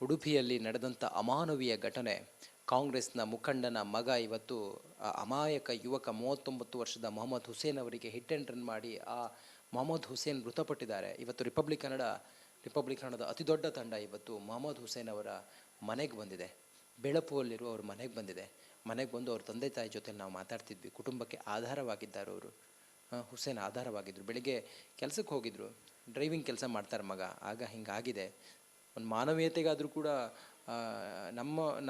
ಉಡುಪಿಯಲ್ಲಿ ನಡೆದಂಥ ಅಮಾನವೀಯ ಘಟನೆ. ಕಾಂಗ್ರೆಸ್ನ ಮುಖಂಡನ ಮಗ ಇವತ್ತು ಅಮಾಯಕ ಯುವಕ 39 ವರ್ಷದ ಮೊಹಮ್ಮದ್ ಹುಸೇನ್ ಅವರಿಗೆ ಹಿಟ್ ಆ್ಯಂಡ್ ರನ್ ಮಾಡಿ ಆ ಮೊಹಮ್ಮದ್ ಹುಸೇನ್ ಮೃತಪಟ್ಟಿದ್ದಾರೆ. ಇವತ್ತು ರಿಪಬ್ಲಿಕ್ ಕನ್ನಡದ ಅತಿ ದೊಡ್ಡ ತಂಡ ಇವತ್ತು ಮೊಹಮ್ಮದ್ ಹುಸೇನ್ ಅವರ ಮನೆಗೆ ಬಂದಿದೆ. ಬೆಳಪುವಲ್ಲಿರುವ ಅವ್ರ ಮನೆಗೆ ಬಂದಿದೆ. ಮನೆಗೆ ಬಂದು ಅವ್ರ ತಂದೆ ತಾಯಿ ಜೊತೆ ನಾವು ಮಾತಾಡ್ತಿದ್ವಿ. ಕುಟುಂಬಕ್ಕೆ ಆಧಾರವಾಗಿದ್ದಾರೆ ಅವರು. ಹುಸೇನ್ ಆಧಾರವಾಗಿದ್ದರು. ಬೆಳಿಗ್ಗೆ ಕೆಲಸಕ್ಕೆ ಹೋಗಿದ್ರು, ಡ್ರೈವಿಂಗ್ ಕೆಲಸ ಮಾಡ್ತಾರೆ ಮಗ. ಆಗ ಹಿಂಗಾಗಿದೆ. ಒಂದು ಮಾನವೀಯತೆಗಾದರೂ ಕೂಡ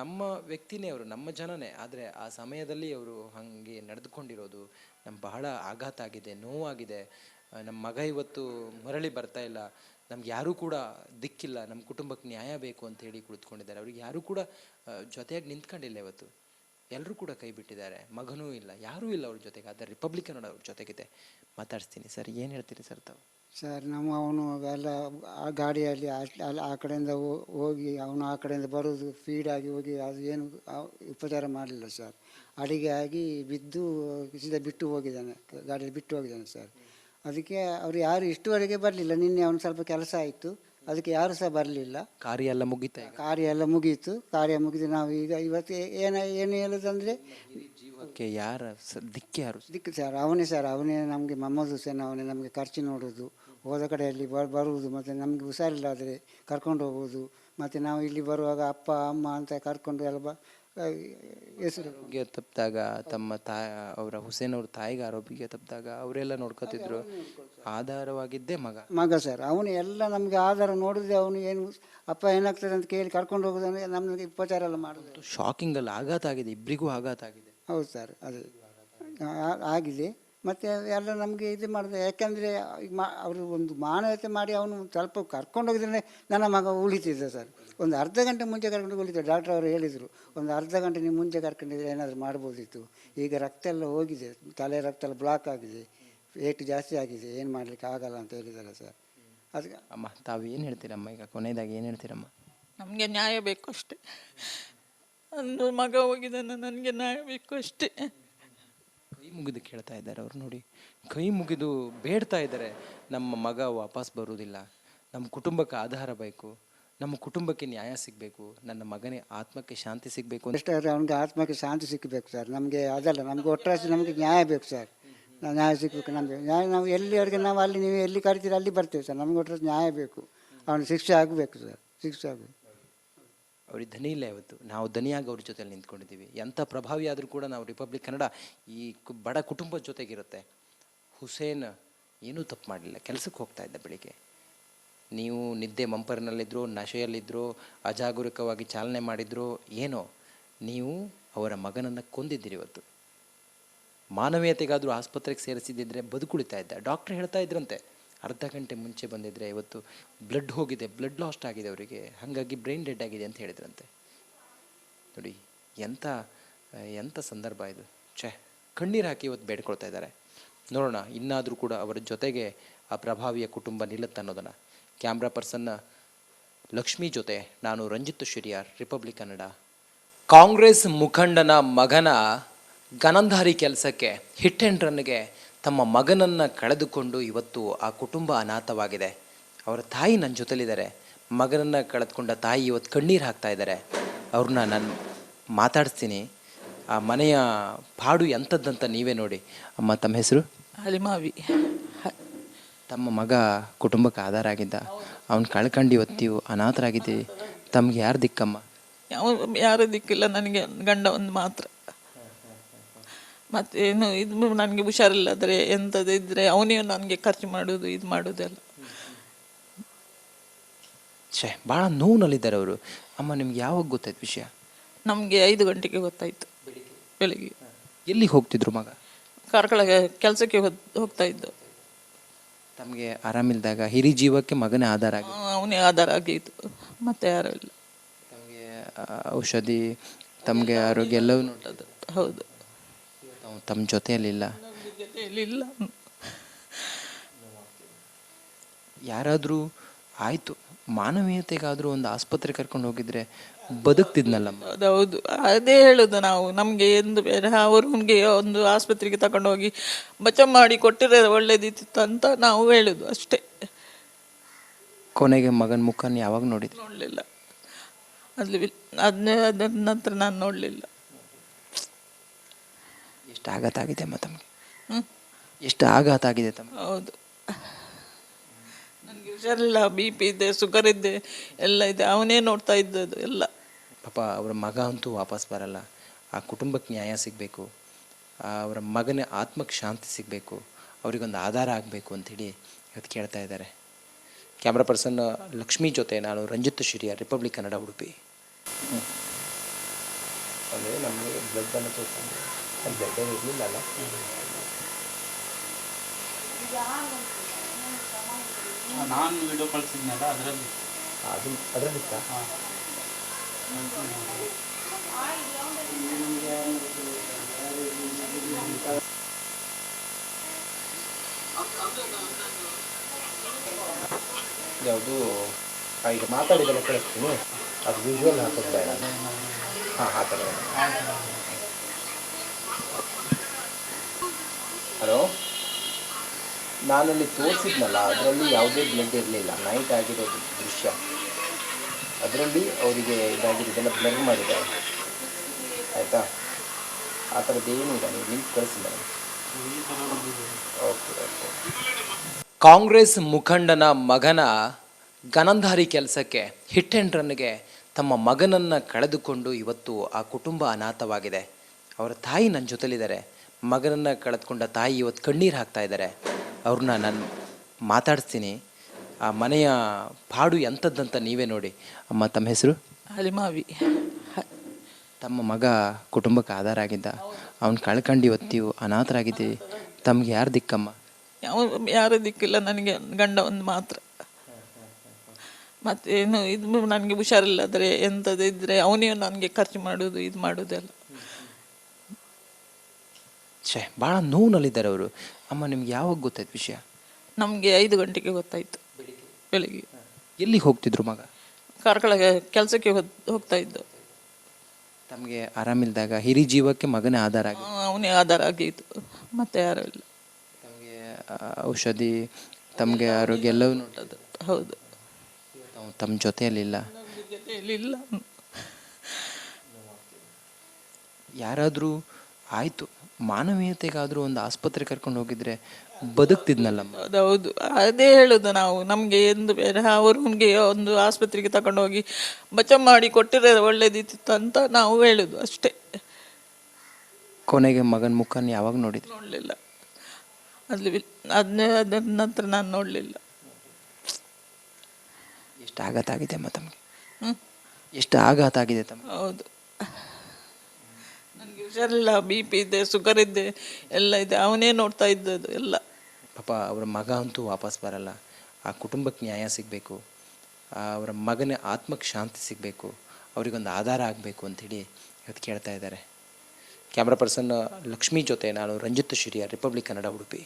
ನಮ್ಮ ವ್ಯಕ್ತಿನೇ ಅವರು, ನಮ್ಮ ಜನನೇ. ಆದರೆ ಆ ಸಮಯದಲ್ಲಿ ಅವರು ಹಾಗೆ ನಡೆದುಕೊಂಡಿರೋದು ನಮ್ಗೆ ಬಹಳ ಆಘಾತ ಆಗಿದೆ, ನೋವಾಗಿದೆ. ನಮ್ಮ ಮಗ ಇವತ್ತು ಮರಳಿ ಬರ್ತಾ ಇಲ್ಲ. ನಮ್ಗೆ ಯಾರೂ ಕೂಡ ದಿಕ್ಕಿಲ್ಲ, ನಮ್ಮ ಕುಟುಂಬಕ್ಕೆ ನ್ಯಾಯ ಬೇಕು ಅಂತ ಹೇಳಿ ಕುಳಿತುಕೊಂಡಿದ್ದಾರೆ. ಅವ್ರಿಗೆ ಯಾರೂ ಕೂಡ ಜೊತೆಯಾಗಿ ನಿಂತ್ಕೊಂಡಿಲ್ಲ. ಇವತ್ತು ಎಲ್ಲರೂ ಕೂಡ ಕೈ ಬಿಟ್ಟಿದ್ದಾರೆ. ಮಗನೂ ಇಲ್ಲ, ಯಾರೂ ಇಲ್ಲ ಅವ್ರ ಜೊತೆಗೆ. ಆದರೆ ರಿಪಬ್ಲಿಕ್ ಕನ್ನಡ ಅವ್ರ ಜೊತೆಗಿದೆ. ಮಾತಾಡ್ತೀನಿ ಸರ್, ಏನು ಹೇಳ್ತೀರಿ ಸರ್ ತಾವು? ಸರ್, ಅವನು ಎಲ್ಲ ಆ ಗಾಡಿಯಲ್ಲಿ ಆ ಕಡೆಯಿಂದ ಹೋಗಿ ಅವನು ಆ ಕಡೆಯಿಂದ ಬರೋದು ಫೀಡಾಗಿ ಹೋಗಿ ಅದು ಏನು ಉಪಚಾರ ಮಾಡಲಿಲ್ಲ ಸರ್. ಅಡಿಗೆ ಆಗಿ ಬಿದ್ದು ಸೀದಾ ಬಿಟ್ಟು ಹೋಗಿದ್ದಾನೆ, ಗಾಡಿಯಲ್ಲಿ ಬಿಟ್ಟು ಹೋಗಿದ್ದಾನೆ ಸರ್. ಅದಕ್ಕೆ ಅವರು ಯಾರು ಇಷ್ಟುವರೆಗೆ ಬರಲಿಲ್ಲ. ನಿನ್ನೆ ಅವನು ಸ್ವಲ್ಪ ಕೆಲಸ ಆಯಿತು, ಅದಕ್ಕೆ ಯಾರು ಸಹ ಬರಲಿಲ್ಲ. ಕಾರ್ಯ ಎಲ್ಲ ಮುಗೀತು. ಕಾರ್ಯ ಮುಗಿದು ನಾವು ಈಗ ಇವತ್ತು ಏನು ಹೇಳೋದಂದರೆ ಜೀವಕ್ಕೆ ಯಾರ ದಿಕ್ಕು ಸರ್ ಅವನೇ ನಮಗೆ ಮೊಹಮ್ಮದ್ ಹುಸೇನ್ ಅವನೇ ನಮಗೆ ಖರ್ಚು ನೋಡೋದು, ಹೋದ ಕಡೆಯಲ್ಲಿ ಬರುವುದು, ಮತ್ತು ನಮಗೆ ಹುಷಾರಿಲ್ಲಾದರೆ ಕರ್ಕೊಂಡು ಹೋಗೋದು, ಮತ್ತು ನಾವು ಇಲ್ಲಿ ಬರುವಾಗ ಅಪ್ಪ ಅಮ್ಮ ಅಂತ ಕರ್ಕೊಂಡು ಎಲ್ಲ ಹೆಸರು ತಪ್ಪಿದಾಗ ತಮ್ಮ ಅವರ ಹುಸೇನ್ ಅವ್ರ ತಾಯಿಗೆ ಆರೋಪಿಗೆ ತಪ್ಪಿದಾಗ ಅವರೆಲ್ಲ ನೋಡ್ಕೊತಿದ್ರು. ಆಧಾರವಾಗಿದ್ದೇ ಮಗ ಸರ್. ಅವನು ಎಲ್ಲ ನಮಗೆ ಆಧಾರ ನೋಡಿದ್ರೆ ಅವನು ಏನು ಅಪ್ಪ ಏನಾಗ್ತದೆ ಅಂತ ಕೇಳಿ ಕರ್ಕೊಂಡು ಹೋಗೋದಂದ್ರೆ ನಮಗೆ ಉಪಚಾರ ಎಲ್ಲ ಮಾಡೋದು. ಶಾಕಿಂಗ್ ಅಲ್ಲಿ ಆಘಾತ ಆಗಿದೆ, ಇಬ್ಬರಿಗೂ ಆಘಾತ ಆಗಿದೆ. ಹೌದು ಸರ್, ಅದೇ ಆಗಿದೆ. ಮತ್ತು ಎಲ್ಲ ನಮಗೆ ಇದು ಮಾಡಿದೆ. ಯಾಕೆಂದರೆ ಅವರು ಒಂದು ಮಾನವತೆ ಮಾಡಿ ಅವನು ಸ್ವಲ್ಪ ಕರ್ಕೊಂಡೋಗಿದ್ರೆ ನನ್ನ ಮಗ ಉಳಿತಿದ್ದ ಸರ್. ಒಂದು ಅರ್ಧ ಗಂಟೆ ಮುಂಚೆ ಕರ್ಕೊಂಡು ಉಳಿತಿದ್ದ. ಡಾಕ್ಟರ್ ಅವರು ಹೇಳಿದರು, ಒಂದು ಅರ್ಧ ಗಂಟೆ ನೀವು ಮುಂಚೆ ಕರ್ಕೊಂಡಿದ್ರೆ ಏನಾದರೂ ಮಾಡ್ಬೋದಿತ್ತು. ಈಗ ರಕ್ತ ಎಲ್ಲ ಹೋಗಿದೆ, ತಲೆ ರಕ್ತ ಎಲ್ಲ ಬ್ಲಾಕ್ ಆಗಿದೆ, ವೇಟ್ ಜಾಸ್ತಿ ಆಗಿದೆ, ಏನು ಮಾಡಲಿಕ್ಕೆ ಆಗಲ್ಲ ಅಂತ ಹೇಳಿದ್ದಾರೆ ಸರ್. ಅದಕ್ಕೆ ಅಮ್ಮ ತಾವು ಏನು ಹೇಳ್ತೀರಮ್ಮ? ಈಗ ಕೊನೆಯದಾಗಿ ಏನು ಹೇಳ್ತೀರಮ್ಮ? ನಮಗೆ ನ್ಯಾಯ ಬೇಕು ಅಷ್ಟೇ. ಒಂದು ಮಗ ಹೋಗಿದ್ದಾನೆ, ನನಗೆ ನ್ಯಾಯ ಬೇಕು ಅಷ್ಟೇ. ಕೈ ಮುಗಿದು ಕೇಳ್ತಾ ಇದ್ದಾರೆ ಅವರು. ನೋಡಿ, ಕೈ ಮುಗಿದು ಬೇಡ್ತಾ ಇದ್ದಾರೆ. ನಮ್ಮ ಮಗ ವಾಪಸ್ ಬರುವುದಿಲ್ಲ, ನಮ್ಮ ಕುಟುಂಬಕ್ಕೆ ಆಧಾರ ಬೇಕು, ನಮ್ಮ ಕುಟುಂಬಕ್ಕೆ ನ್ಯಾಯ ಸಿಗಬೇಕು, ನನ್ನ ಮಗನೇ ಆತ್ಮಕ್ಕೆ ಶಾಂತಿ ಸಿಗಬೇಕು. ಅಷ್ಟೇ, ಅವನಿಗೆ ಆತ್ಮಕ್ಕೆ ಶಾಂತಿ ಸಿಕ್ಕಬೇಕು ಸರ್. ನಮಗೆ ಅದಲ್ಲ, ನಮಗೆ ಒಟ್ಟಾರೆ ನಮಗೆ ನ್ಯಾಯ ಬೇಕು ಸರ್. ನ್ಯಾಯ ಸಿಗಬೇಕು ನಮಗೆ. ನ್ಯಾಯ ನಾವು ಎಲ್ಲಿವರೆಗೆ ನಾವು ಅಲ್ಲಿ ನೀವು ಎಲ್ಲಿ ಕರಿತೀರಿ ಅಲ್ಲಿ ಬರ್ತೇವೆ ಸರ್. ನಮಗೆ ಒಟ್ಟಾರೆ ನ್ಯಾಯ ಬೇಕು. ಅವನಿಗೆ ಶಿಕ್ಷೆ ಆಗಬೇಕು ಸರ್, ಶಿಕ್ಷೆ ಆಗಬೇಕು. ಅವ್ರಿಗೆ ಧನಿ ಇಲ್ಲ. ಇವತ್ತು ನಾವು ಧನಿಯಾಗಿ ಅವ್ರ ಜೊತೆಲಿ ನಿಂತ್ಕೊಂಡಿದ್ದೀವಿ. ಎಂಥ ಪ್ರಭಾವಿ ಆದರೂ ಕೂಡ ನಾವು ರಿಪಬ್ಲಿಕ್ ಕನ್ನಡ ಈ ಬಡ ಕುಟುಂಬದ ಜೊತೆಗಿರುತ್ತೆ. ಹುಸೇನ್ ಏನೂ ತಪ್ಪು ಮಾಡಲಿಲ್ಲ, ಕೆಲಸಕ್ಕೆ ಹೋಗ್ತಾ ಇದ್ದ. ಬೆಳಿಗ್ಗೆ ನೀವು ನಿದ್ದೆ ಮಂಪರಿನಲ್ಲಿದ್ದರೂ, ನಶೆಯಲ್ಲಿದ್ದರೂ, ಅಜಾಗರೂಕವಾಗಿ ಚಾಲನೆ ಮಾಡಿದ್ರು, ಏನೋ ನೀವು ಅವರ ಮಗನನ್ನು ಕೊಂದಿದ್ದೀರಿ. ಇವತ್ತು ಮಾನವೀಯತೆಗಾದರೂ ಆಸ್ಪತ್ರೆಗೆ ಸೇರಿಸಿದ್ದಿದ್ರೆ ಬದುಕುಳಿತಾ ಇದ್ದ. ಡಾಕ್ಟ್ರ್ ಹೇಳ್ತಾ ಇದ್ರಂತೆ ಅರ್ಧ ಗಂಟೆ ಮುಂಚೆ ಬಂದಿದ್ದರೆ ಇವತ್ತು ಬ್ಲಡ್ ಹೋಗಿದೆ, ಬ್ಲಡ್ ಲಾಸ್ಟ್ ಆಗಿದೆ ಅವರಿಗೆ, ಹಾಗಾಗಿ ಬ್ರೈನ್ ಡೆಡ್ ಆಗಿದೆ ಅಂತ ಹೇಳಿದ್ರಂತೆ. ನೋಡಿ ಎಂಥ ಸಂದರ್ಭ ಇದು. ಕಣ್ಣೀರು ಹಾಕಿ ಇವತ್ತು ಬೇಡ್ಕೊಳ್ತಾ ಇದ್ದಾರೆ. ನೋಡೋಣ ಇನ್ನಾದರೂ ಕೂಡ ಅವರ ಜೊತೆಗೆ ಆ ಪ್ರಭಾವಿಯ ಕುಟುಂಬ ನಿಲ್ಲುತ್ತೆ ಅನ್ನೋದನ್ನು. ಕ್ಯಾಮ್ರಾ ಪರ್ಸನ್ನ ಲಕ್ಷ್ಮಿ ಜೊತೆ ನಾನು ರಂಜಿತ್ ಶಿರಿಯಾರ್, ರಿಪಬ್ಲಿಕ್ ಕನ್ನಡ. ಕಾಂಗ್ರೆಸ್ ಮುಖಂಡನ ಮಗನ ಗನಂಧಾರಿ ಕೆಲಸಕ್ಕೆ, ಹಿಟ್ ಆ್ಯಂಡ್ ರನ್ಗೆ ತಮ್ಮ ಮಗನನ್ನು ಕಳೆದುಕೊಂಡು ಇವತ್ತು ಆ ಕುಟುಂಬ ಅನಾಥವಾಗಿದೆ. ಅವರ ತಾಯಿ ನನ್ನ ಜೊತೆಲಿದ್ದಾರೆ. ಮಗನನ್ನು ಕಳೆದುಕೊಂಡ ತಾಯಿ ಇವತ್ತು ಕಣ್ಣೀರು ಹಾಕ್ತಾ ಇದ್ದಾರೆ. ಅವ್ರನ್ನ ನಾನು ಮಾತಾಡಿಸ್ತೀನಿ. ಆ ಮನೆಯ ಪಾಡು ಎಂಥದ್ದಂತ ನೀವೇ ನೋಡಿ. ಅಮ್ಮ, ತಮ್ಮ ಹೆಸರು? ಹಲಿಮಾವಿ. ತಮ್ಮ ಮಗ ಕುಟುಂಬಕ್ಕೆ ಆಧಾರ ಆಗಿದ್ದ, ಅವ್ನು ಕಳ್ಕೊಂಡು ಇವತ್ತು ಅನಾಥರಾಗಿದ್ದೀವಿ. ತಮ್ಗೆ ಯಾರು ದಿಕ್ಕಮ್ಮ? ಯಾರು ದಿಕ್ಕಿಲ್ಲ, ನನಗೆ ಗಂಡ ಒಂದು ಮಾತ್ರ. ಮತ್ತೇನು ಇದು ನನಗೆ ಹುಷಾರಿಲ್ಲದ್ರೆ ಎಂಥದ್ದು ಇದ್ದರೆ ಅವನೇ ನನಗೆ ಖರ್ಚು ಮಾಡೋದು, ಇದು ಮಾಡೋದೆಲ್ಲ. ಭಾಳ ನೋವಿನಲ್ಲಿದ್ದಾರೆ ಅವರು. ಅಮ್ಮ, ನಿಮ್ಗೆ ಯಾವಾಗ ಗೊತ್ತಾಯ್ತು ವಿಷಯ? ನಮಗೆ 5 ಗಂಟೆಗೆ ಗೊತ್ತಾಯಿತು ಬೆಳಿಗ್ಗೆ. ಎಲ್ಲಿಗೆ ಹೋಗ್ತಿದ್ರು ಮಗ? ಕಾರ್ಕಳಗೆ ಕೆಲಸಕ್ಕೆ ಹೋಗ್ತಾ ಇದ್ದು. ತಮಗೆ ಆರಾಮಿಲ್ದಾಗ ಹಿರಿ ಜೀವಕ್ಕೆ ಮಗನೇ ಆಧಾರ ಆಗಿ, ಅವನೇ ಆಧಾರ ಆಗಿತ್ತು, ಮತ್ತೆ ಯಾರೂ ಇಲ್ಲ. ತಮಗೆ ಔಷಧಿ, ತಮಗೆ ಆರೋಗ್ಯ ಎಲ್ಲವೂ ನೋಡೋದು. ಹೌದು, ತಮ್ಮ ಜೊತೆಯಲ್ಲಿಲ್ಲ. ಜೊತೆಯಲ್ಲಿಲ್ಲ. ಯಾರಾದರೂ ಆಯಿತು ಮಾನವೀಯತೆಗಾದರೂ ಒಂದು ಆಸ್ಪತ್ರೆ ಕರ್ಕೊಂಡು ಹೋಗಿದ್ರೆ ಬದುಕ್ತಿದ್ನಲ್ಲ. ಹೌದು, ಅದೇ ಹೇಳೋದು ನಾವು. ನಮಗೆ ಎಂದು ಬೇರೆ ಅವ್ರಿಗೆ ಒಂದು ಆಸ್ಪತ್ರೆಗೆ ತಗೊಂಡು ಹೋಗಿ ಬಚಾವ್ ಮಾಡಿ ಕೊಟ್ಟಿರೋ ಒಳ್ಳೇದಿತ್ತು ಅಂತ ನಾವು ಹೇಳೋದು ಅಷ್ಟೇ. ಕೊನೆಗೆ ಮಗನ ಮುಖನ ಯಾವಾಗ ನೋಡಿದ್ರು? ನೋಡಲಿಲ್ಲ. ಅದರ ನಂತರ ನಾನು ನೋಡಲಿಲ್ಲ. ಎಷ್ಟು ಆಘಾತ ಆಗಿದೆ ಅಮ್ಮ ತಮಗೆ? ಹ್ಞೂ ಎಷ್ಟು ಆಘಾತ ಆಗಿದೆ ತಮಗೆ? ಹೌದು. ನನಗೆ ಹುಷಾರಿಲ್ಲ, BP ಇದೆ, ಶುಗರ್ ಇದೆ, ಎಲ್ಲ ಇದೆ. ಅವನೇ ನೋಡ್ತಾ ಇದ್ದದ್ದು ಎಲ್ಲ. ಪಾಪ ಅವರ ಮಗ ಅಂತೂ ವಾಪಸ್ ಬರಲ್ಲ. ಆ ಕುಟುಂಬಕ್ಕೆ ನ್ಯಾಯ ಸಿಗಬೇಕು, ಅವರ ಮಗನ ಆತ್ಮಕ್ಕೆ ಶಾಂತಿ ಸಿಗಬೇಕು, ಅವರಿಗೊಂದು ಆಧಾರ ಆಗಬೇಕು ಅಂಥೇಳಿ ಇವತ್ತು ಕೇಳ್ತಾ ಇದ್ದಾರೆ. ಕ್ಯಾಮ್ರಾ ಪರ್ಸನ್ ಲಕ್ಷ್ಮಿ ಜೊತೆ ನಾನು ರಂಜಿತ್ ಶಿರಿಯ, ರಿಪಬ್ಲಿಕ್ ಕನ್ನಡ, ಉಡುಪಿ. ಅಂದರೆ ನಮಗೆ ಬ್ಲಡ್ಡನ್ನು ತೋರಿಸ್ಕೊಂಡು ಅಲ್ಲಿ ಬ್ಲಡ್ ಇರಲಿಲ್ಲ ಅಲ್ಲ. ನಾನು ವಿಡಿಯೋ ಕಳಿಸಿದ್ನಲ್ಲ ಅದರಲ್ಲಿ ಅದರಲ್ಲಿತ್ತ ಯಾವುದು ಈಗ ಮಾತಾಡಿದೆಲ್ಲ ಕಳಿಸ್ತೀನಿ, ಅದು ವಿಜುವಲ್ ಹಾಕೋದು ಬೇಡ. ಹಾಂ ಆ ಥರ. ಹಲೋ, ನಾನಲ್ಲಿ ತೋರಿಸಿದ್ನಲ್ಲ ಅದರಲ್ಲಿ ಯಾವುದೇ ಬ್ಲಡ್ ಇರಲಿಲ್ಲ. ನೈಟ್ ಆಗಿರೋದು ದೃಶ್ಯ, ಅದರಲ್ಲಿ ಅವರಿಗೆ ಇದಾಗಿರೋದೆಲ್ಲ ಬ್ಲರ್ ಮಾಡಿದ್ದಾರೆ. ಆಯಿತಾ? ಆ ಥರದ್ದೇನೂ ಇಲ್ಲ. ನೀವು ಲಿಂಕ್ ಕಳಿಸಿಲ್ಲ. Okay okay. ಕಾಂಗ್ರೆಸ್ ಮುಖಂಡನ ಮಗನ ಗನಂಧಾರಿ ಕೆಲಸಕ್ಕೆ ಹಿಟ್ ಆ್ಯಂಡ್ ರನ್ಗೆ ತಮ್ಮ ಮಗನನ್ನು ಕಳೆದುಕೊಂಡು ಇವತ್ತು ಆ ಕುಟುಂಬ ಅನಾಥವಾಗಿದೆ. ಅವರ ತಾಯಿ ನನ್ನ ಜೊತೆಲಿದ್ದಾರೆ. ಮಗನನ್ನು ಕಳೆದುಕೊಂಡ ತಾಯಿ ಇವತ್ತು ಕಣ್ಣೀರು ಹಾಕ್ತಾ ಇದ್ದಾರೆ. ಅವ್ರನ್ನ ನಾನು ಮಾತಾಡಿಸ್ತೀನಿ. ಆ ಮನೆಯ ಪಾಡು ಎಂಥದ್ದಂತ ನೀವೇ ನೋಡಿ. ಅಮ್ಮ, ತಮ್ಮ ಹೆಸರು? ಹಲಿಮಾವಿ. ತಮ್ಮ ಮಗ ಕುಟುಂಬಕ್ಕೆ ಆಧಾರ ಆಗಿದ್ದ, ಅವ್ನು ಕಳ್ಕೊಂಡು ಇವತ್ತು ಅನಾಥರಾಗಿದ್ದೀವಿ. ತಮ್ಗೆ ಯಾರು ದಿಕ್ಕಮ್ಮ? ಯಾರೂ ದಿಕ್ಕಿಲ್ಲ ನನಗೆ, ಗಂಡ ಒಂದು ಮಾತ್ರ. ಮತ್ತೇನು ಇದು ನನಗೆ ಹುಷಾರಿಲ್ಲದ್ರೆ ಎಂಥದ್ದು ಇದ್ದರೆ ಅವನೇ ನನಗೆ ಖರ್ಚು ಮಾಡೋದು, ಇದು ಮಾಡೋದೆಲ್ಲ. ಭಾಳ ನೋವಿನಲ್ಲಿದ್ದಾರೆ ಅವರು. ಅಮ್ಮ, ನಿಮ್ಗೆ ಯಾವಾಗ ಗೊತ್ತಾಯ್ತು ವಿಷಯ? ನಮಗೆ 5 ಗಂಟೆಗೆ ಗೊತ್ತಾಯಿತು ಬೆಳಿಗ್ಗೆ. ಎಲ್ಲಿಗೆ ಹೋಗ್ತಿದ್ರು ಮಗ? ಕಾರ್ಕಳಗೆ ಕೆಲಸಕ್ಕೆ ಹೋಗ್ತಾ ಇದ್ದು. ತಮಗೆ ಆರಾಮಿಲ್ದಾಗ ಹಿರಿ ಜೀವಕ್ಕೆ ಮಗನೇ ಆಧಾರ ಆಗಿ, ಅವನೇ ಆಧಾರ ಆಗಿತ್ತು, ಮತ್ತೆ ಯಾರೂ ಇಲ್ಲ. ತಮಗೆ ಔಷಧಿ, ತಮಗೆ ಆರೋಗ್ಯ ಎಲ್ಲವೂ ನೋಡೋದು. ಹೌದು. ತಮ್ಮ ಜೊತೆಯಲ್ಲಿಲ್ಲ, ನಮ್ಮ ಜೊತೆಯಲ್ಲಿಲ್ಲ. ಯಾರಾದರೂ ಆಯಿತು ಮಾನವೀಯತೆಗಾದರೂ ಒಂದು ಆಸ್ಪತ್ರೆ ಕರ್ಕೊಂಡು ಹೋಗಿದ್ರೆ ಬದುಕ್ತಿದ್ನಲ್ಲಮ್ಮ. ಹೌದು, ಅದೇ ಹೇಳುದು ನಾವು. ನಮಗೆ ಎಂದು ಬೇರೆ, ಅವ್ರಿಗೆ ಒಂದು ಆಸ್ಪತ್ರೆಗೆ ತಗೊಂಡೋಗಿ ಬಚಾವ್ ಮಾಡಿ ಕೊಟ್ಟಿರೋ ಒಳ್ಳೇದಿತ್ತು ಅಂತ ನಾವು ಹೇಳುದು ಅಷ್ಟೇ. ಕೊನೆಗೆ ಮಗನ ಮುಖನ ಯಾವಾಗ ನೋಡಿದ್ರಿ? ನೋಡಲಿಲ್ಲ. ಅದರ ನಂತರ ನಾನು ನೋಡಲಿಲ್ಲ. ಎಷ್ಟು ಆಘಾತ ಆಗಿದೆ ಅಮ್ಮ ತಮಗೆ? ಹ್ಞೂ ಎಷ್ಟು ಆಘಾತ ಆಗಿದೆ ತಮಗೆ? ಹೌದು. ನನಗೆ ಹುಷಾರಿಲ್ಲ, BP ಇದೆ, ಶುಗರ್ ಇದೆ, ಎಲ್ಲ ಇದೆ. ಅವನೇ ನೋಡ್ತಾ ಇದ್ದದ್ದು ಎಲ್ಲ. ಪಾಪ ಅವರ ಮಗ ಅಂತೂ ವಾಪಸ್ ಬರಲ್ಲ. ಆ ಕುಟುಂಬಕ್ಕೆ ನ್ಯಾಯ ಸಿಗಬೇಕು, ಅವರ ಮಗನ ಆತ್ಮಕ್ಕೆ ಶಾಂತಿ ಸಿಗಬೇಕು, ಅವರಿಗೊಂದು ಆಧಾರ ಆಗಬೇಕು ಅಂಥೇಳಿ ಇವತ್ತು ಕೇಳ್ತಾ ಇದ್ದಾರೆ. ಕ್ಯಾಮ್ರಾ ಪರ್ಸನ್ ಲಕ್ಷ್ಮಿ ಜೊತೆ ನಾನು ರಂಜಿತ್ ಶಿರಿಯ, ರಿಪಬ್ಲಿಕ್ ಕನ್ನಡ, ಉಡುಪಿ.